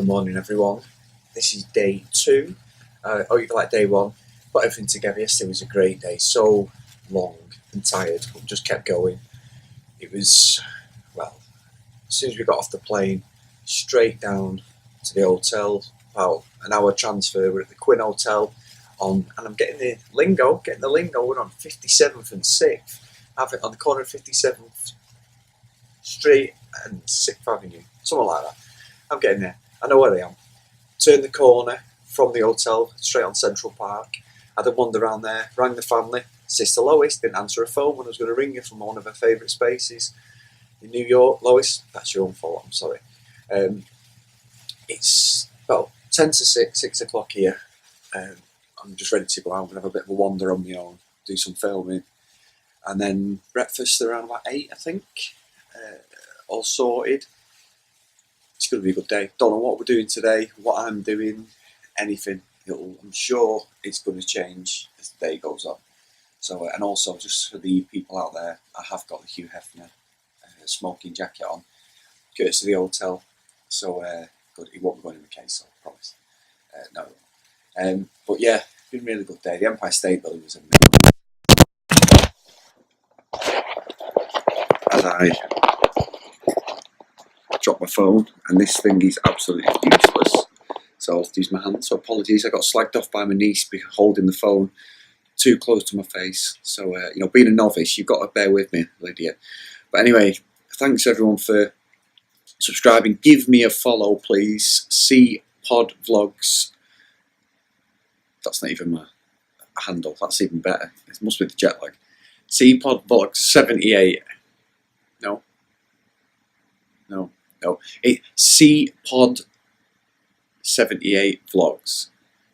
Good morning, everyone. This is day 2. Even like day 1. Put everything together. Yesterday was a great day. So long and tired, but just kept going. It was, well, as soon as we got off the plane, straight down to the hotel. About an hour transfer. We're at the Quinn Hotel, and I'm getting the lingo. We're on 57th and 6th. Have it on the corner of 57th Street and 6th Avenue, something like that. I'm getting there. I know where I am. Turned the corner from the hotel straight on Central Park. Had a wander around there, rang the family. Sister Lois didn't answer her phone when I was going to ring her from one of her favourite spaces in New York. Lois, that's your own fault, I'm sorry. It's about 10 to 6 o'clock here. I'm just ready to go out and have a bit of a wander on my own, do some filming. And then breakfast around about 8, I think. All sorted. It's going to be a good day. Don't know what we're doing today, what I'm doing, anything. I'm sure it's going to change as the day goes on. So, and also just for the people out there, I have got the Hugh Hefner smoking jacket on, courtesy of the hotel. So, good. It won't be going in the case, I promise. No. But yeah, it's been a really good day. The Empire State Building was amazing. As I dropped my phone, and this thing is absolutely useless, so I'll use my hand. So apologies, I got slagged off by my niece because holding the phone too close to my face. So being a novice, you've got to bear with me, Lydia. But anyway, thanks everyone for subscribing. Give me a follow, please. C Pod Vlogs. That's not even my handle. That's even better. It must be the jet lag. C Pod Vlogs 78. No, it's C-Pod 78 Vlogs.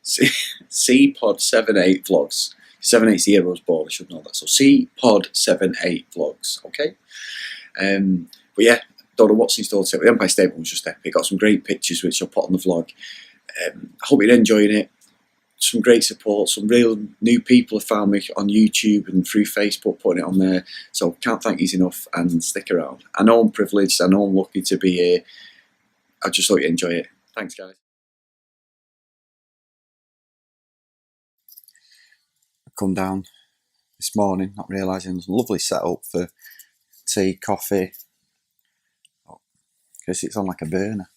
C-Pod 78 Vlogs. 78's the Heroes Ball, I should know that. So C-Pod 78 Vlogs, okay? But yeah, don't know what's in store today. The Empire State Building was just epic. Got some great pictures which I'll put on the vlog. I hope you're enjoying it. Some great support, some real new people have found me on YouTube and through Facebook, putting it on there. So can't thank you enough, and stick around. I know I'm privileged, I know I'm lucky to be here. I just hope you enjoy it. Thanks, guys. I come down this morning, not realising there's a lovely setup for tea, coffee. Because it's on like a burner.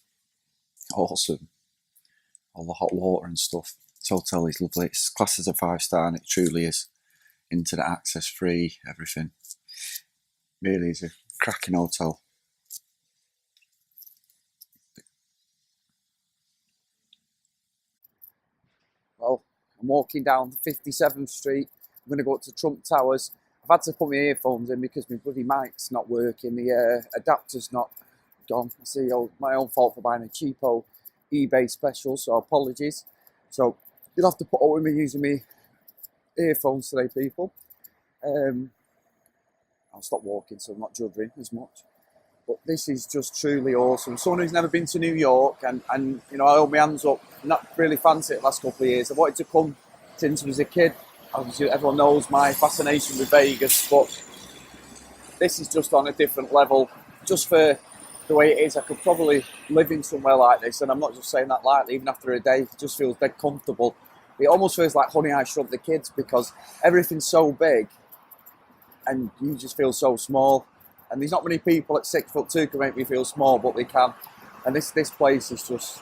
Awesome. All the hot water and stuff. This hotel is lovely. It's classed as a 5-star, and it truly is. Internet access free, everything. Really is a cracking hotel. Well, I'm walking down 57th Street. I'm going to go up to Trump Towers. I've had to put my earphones in because my bloody mic's not working. The adapter's not gone. I see my own fault for buying a cheapo eBay special, so apologies. So you'll have to put up with me using my earphones today, people. I'll stop walking so I'm not juddering as much. But this is just truly awesome. Someone who's never been to New York, and I hold my hands up, not really fancy it the last couple of years. I wanted to come since I was a kid. Obviously, everyone knows my fascination with Vegas, but this is just on a different level. Just for the way it is, I could probably live in somewhere like this, and I'm not just saying that lightly. Even after a day, it just feels dead comfortable. It almost feels like Honey, I Shrunk the Kids, because everything's so big and you just feel so small. And there's not many people at 6'2" can make me feel small, but they can. And this place is just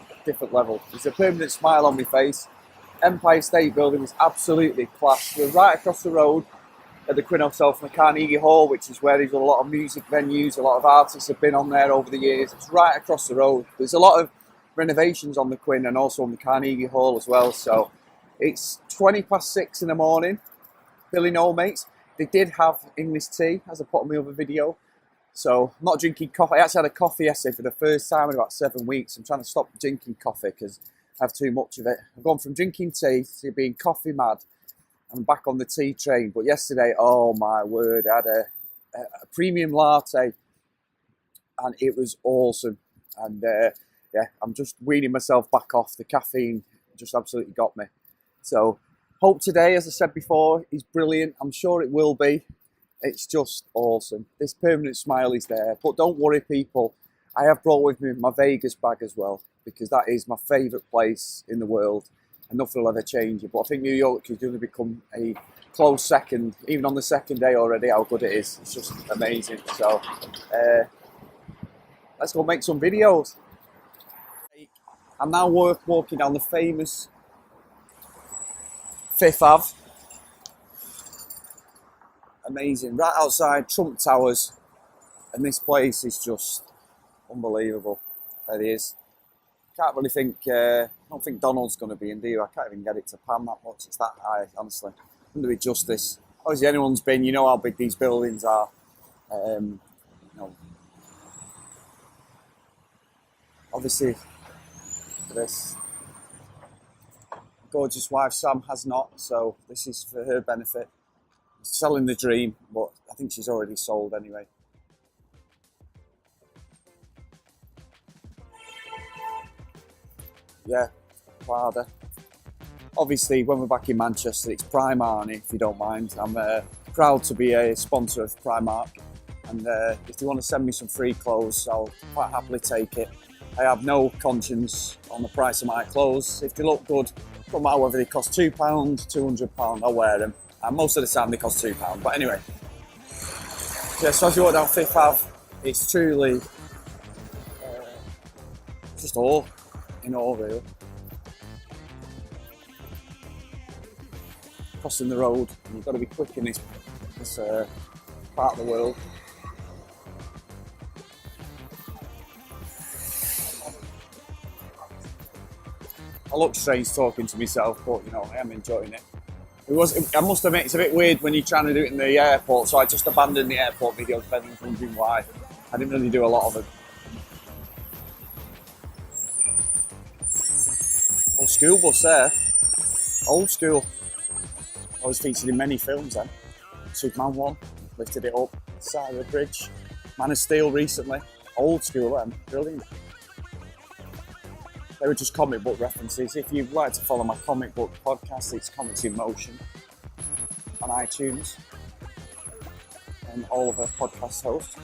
a different level. There's a permanent smile on my face. Empire State Building is absolutely class. We're right across the road at the Quinn Hotel from the Carnegie Hall, which is where there's a lot of music venues. A lot of artists have been on there over the years. It's right across the road. There's a lot of renovations on the Quinn and also on the Carnegie Hall as well. So it's 6:20 in the morning. Billy No Mates. They did have English tea, as I put on my other video. So I'm not drinking coffee. I actually had a coffee yesterday for the first time in about 7 weeks. I'm trying to stop drinking coffee because I have too much of it. I've gone from drinking tea to being coffee mad. I'm back on the tea train. But yesterday, oh my word, I had a premium latte and it was awesome. And yeah, I'm just weaning myself back off. The caffeine just absolutely got me. So hope today, as I said before, is brilliant. I'm sure it will be. It's just awesome. This permanent smile is there. But don't worry, people. I have brought with me my Vegas bag as well. because that is my favourite place in the world, and nothing will ever change it. But I think New York is going to become a close second, even on the second day already, how good it is. It's just amazing. So let's go make some videos. I'm now walking down the famous Fifth Ave. Amazing, right outside Trump Towers, and this place is just unbelievable. There it is. Can't really think, I don't think Donald's going to be in, do you? I can't even get it to pan that much, it's that high, honestly. Couldn't do it justice. Obviously, anyone's been, you know how big these buildings are. You know, obviously, look at this. Gorgeous wife Sam has not, so this is for her benefit. Selling the dream, but I think she's already sold anyway. Yeah, Prada. Obviously, when we're back in Manchester, it's Primark, if you don't mind. I'm proud to be a sponsor of Primark, and if you want to send me some free clothes, I'll quite happily take it. I have no conscience on the price of my clothes. If they look good, no matter whether they cost £2, £200, I'll wear them. And most of the time they cost £2. But anyway, yeah, so as you walk down Fifth Ave, it's truly just awe in awe, really. Crossing the road, and you've got to be quick in this part of the world. I look strange talking to myself, but you know, I am enjoying it. I must admit, it's a bit weird when you're trying to do it in the airport, so I just abandoned the airport videos. Ben was wondering why. I didn't really do a lot of them. Oh, school bus there. Old school. I was featured in many films then. Superman 1, lifted it up, side of the bridge. Man of Steel recently. Old school then, brilliant. They were just comic book references. If you'd like to follow my comic book podcast, it's Comics in Motion on iTunes and all of the podcast hosts,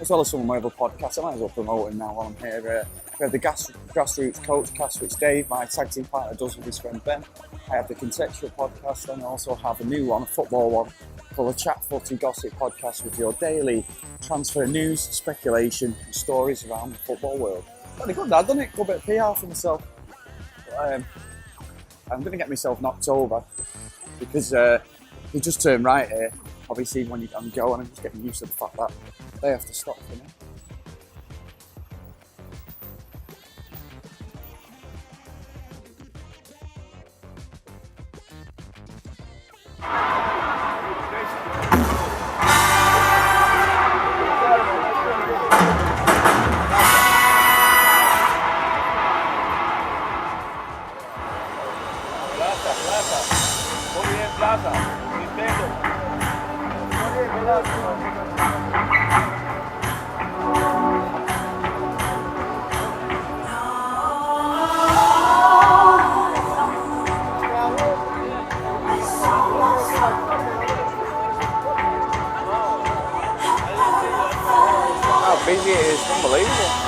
as well as some of my other podcasts. I might as well promote them now while I'm here. We have the Grassroots Coach cast, which Dave, my tag team partner, does with his friend Ben. I have the Contextual podcast, and I also have a new one, a football one, called the Chat Footy Gossip podcast, with your daily transfer news, speculation, and stories around the football world. Pretty good, that, doesn't it? Good bit of PR for myself. But, I'm going to get myself knocked over because you just turn right here. Obviously, when you go, and I'm just getting used to the fact that they have to stop for me. How busy it is, unbelievable.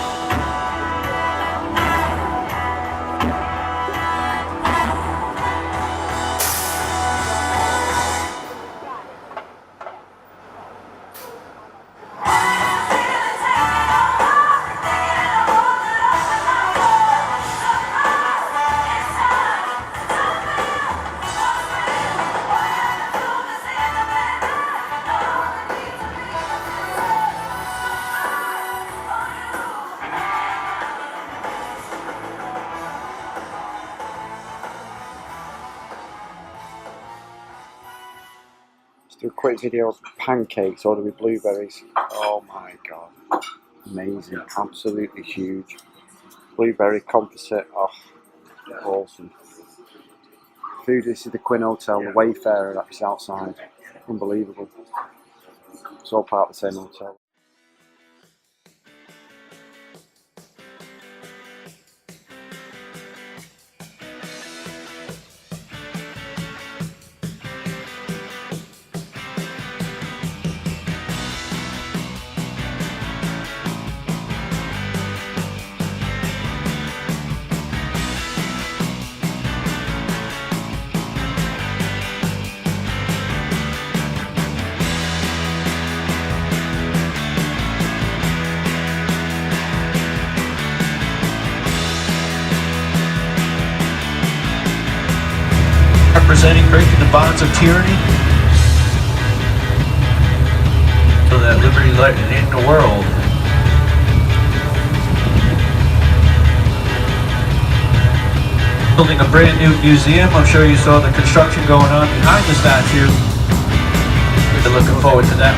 Do a quick video of pancakes ordered with blueberries. Oh my god, amazing, absolutely huge. Blueberry composite, oh, awesome. Food, this is the Quinn Hotel, the Wayfarer that's outside, unbelievable. It's all part of the same hotel. representing breaking the bonds of tyranny, so that liberty light in the world. Building a brand new museum. I'm sure you saw the construction going on behind the statue. We're looking forward to that.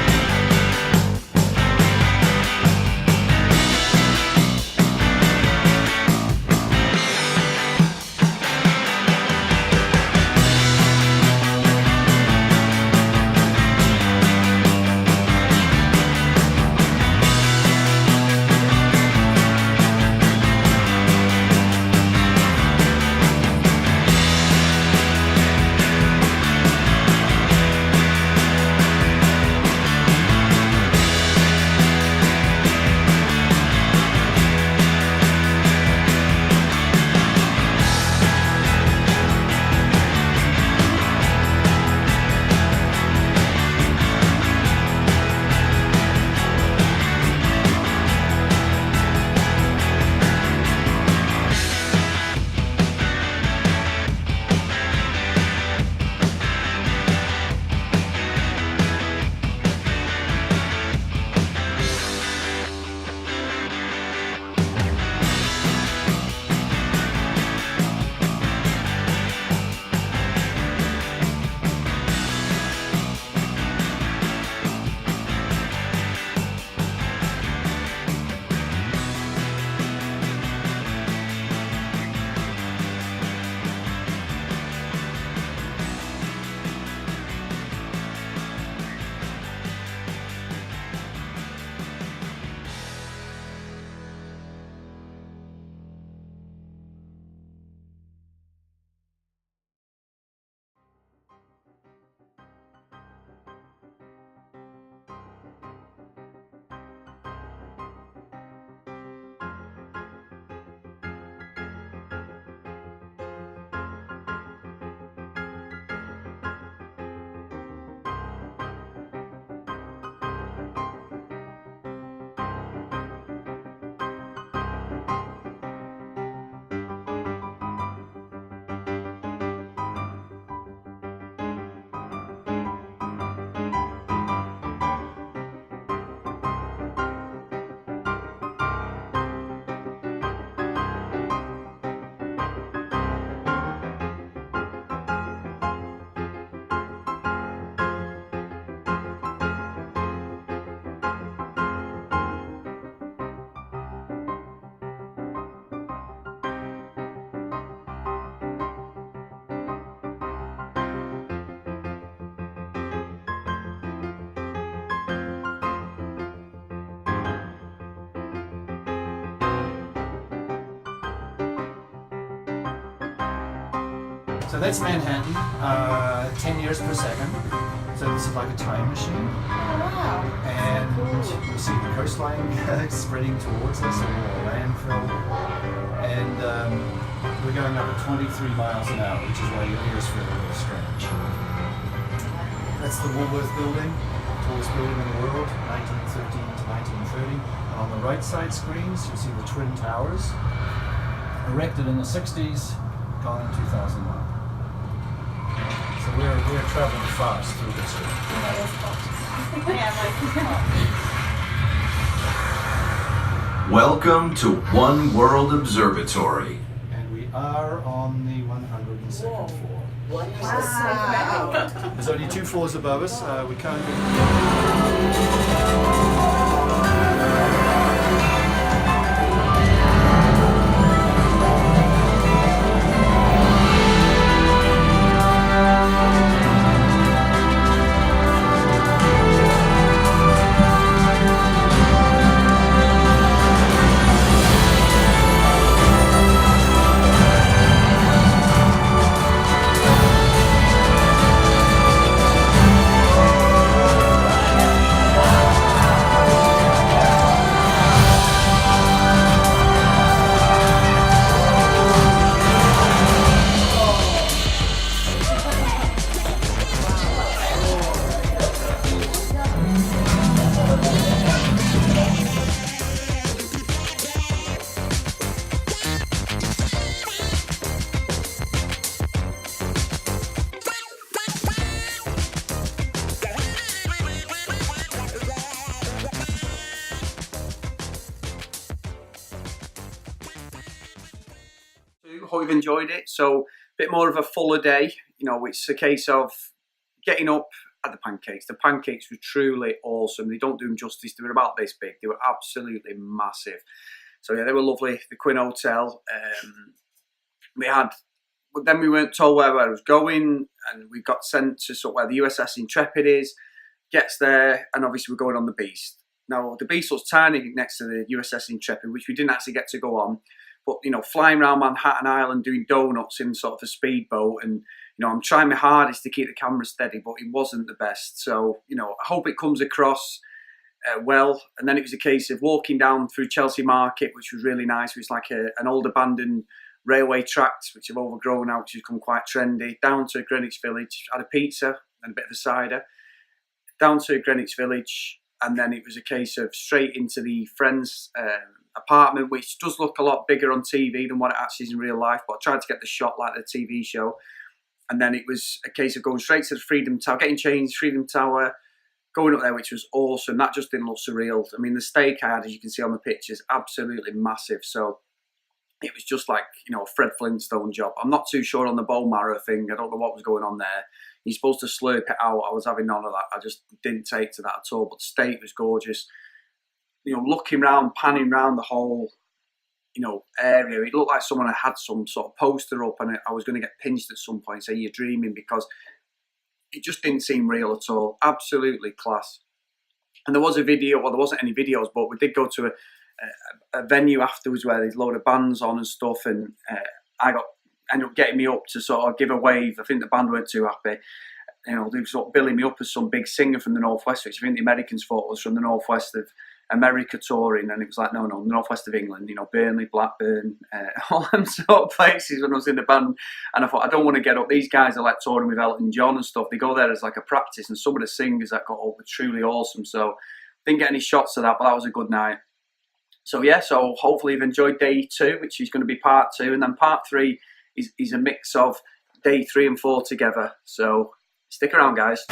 So that's Manhattan, 10 years per second. So this is like a time machine. Wow. And Cool. you see the coastline spreading towards us, a little landfill. And we're going over 23 miles an hour, which is why your ears feel a little strange. That's the Woolworth building, tallest building in the world, 1913 to 1930. And on the right side screens, you see the Twin Towers, erected in the 60s, gone in 2001. So we're traveling fast through this room. Yeah, it's hot. Yeah, like Welcome to One World Observatory. And we are on the 102nd floor. wow. There's only 2 floors above us. We can't hope you've enjoyed it. So a bit more of a fuller day. You know, it's a case of getting up at the pancakes. The pancakes were truly awesome. They don't do them justice. They were about this big. They were absolutely massive. So yeah, they were lovely. The Quinn Hotel. But then we weren't told where I was going, and we got sent to sort of where the USS Intrepid is. Gets there, and obviously we're going on the Beast. Now the Beast was tiny next to the USS Intrepid, which we didn't actually get to go on. But you know, flying around Manhattan Island doing donuts in sort of a speedboat, and you know, I'm trying my hardest to keep the camera steady, but it wasn't the best. So you know, I hope it comes across well. And then it was a case of walking down through Chelsea Market, which was really nice. It was like an old abandoned railway tracks, which have overgrown now, which has become quite trendy. Down to Greenwich Village, had a pizza and a bit of a cider. Down to Greenwich Village, and then it was a case of straight into the friend's apartment, which does look a lot bigger on TV than what it actually is in real life, but I tried to get the shot like the TV show. And then it was a case of going straight to the Freedom Tower, getting changed, Freedom Tower, going up there, which was awesome. That just didn't look surreal. I mean, the steak I had, as you can see on the pictures, absolutely massive. So it was just like, you know, a Fred Flintstone job. I'm not too sure on the bone marrow thing. I don't know what was going on there. You're supposed to slurp it out. I was having none of that. I just didn't take to that at all. But the steak was gorgeous. You know, looking around, panning around the whole, you know, area, it looked like someone had some sort of poster up, and I was going to get pinched at some point, say you're dreaming, because it just didn't seem real at all. Absolutely class. And there was a video, well, there wasn't any videos, but we did go to a venue afterwards where there's a load of bands on and stuff, and ended up getting me up to sort of give a wave. I think the band weren't too happy. You know, they were sort of billing me up as some big singer from the Northwest, which I think the Americans thought was from the Northwest of America touring, and it was like, no, the Northwest of England, you know, Burnley, Blackburn, all them sort of places when I was in the band. And I thought, I don't want to get up. These guys are like touring with Elton John and stuff. They go there as like a practice, and some of the singers that got up were truly awesome. So didn't get any shots of that, but that was a good night. So yeah, so hopefully you've enjoyed day 2, which is going to be part 2, and then part 3 is a mix of day 3 and 4 together. So stick around, guys.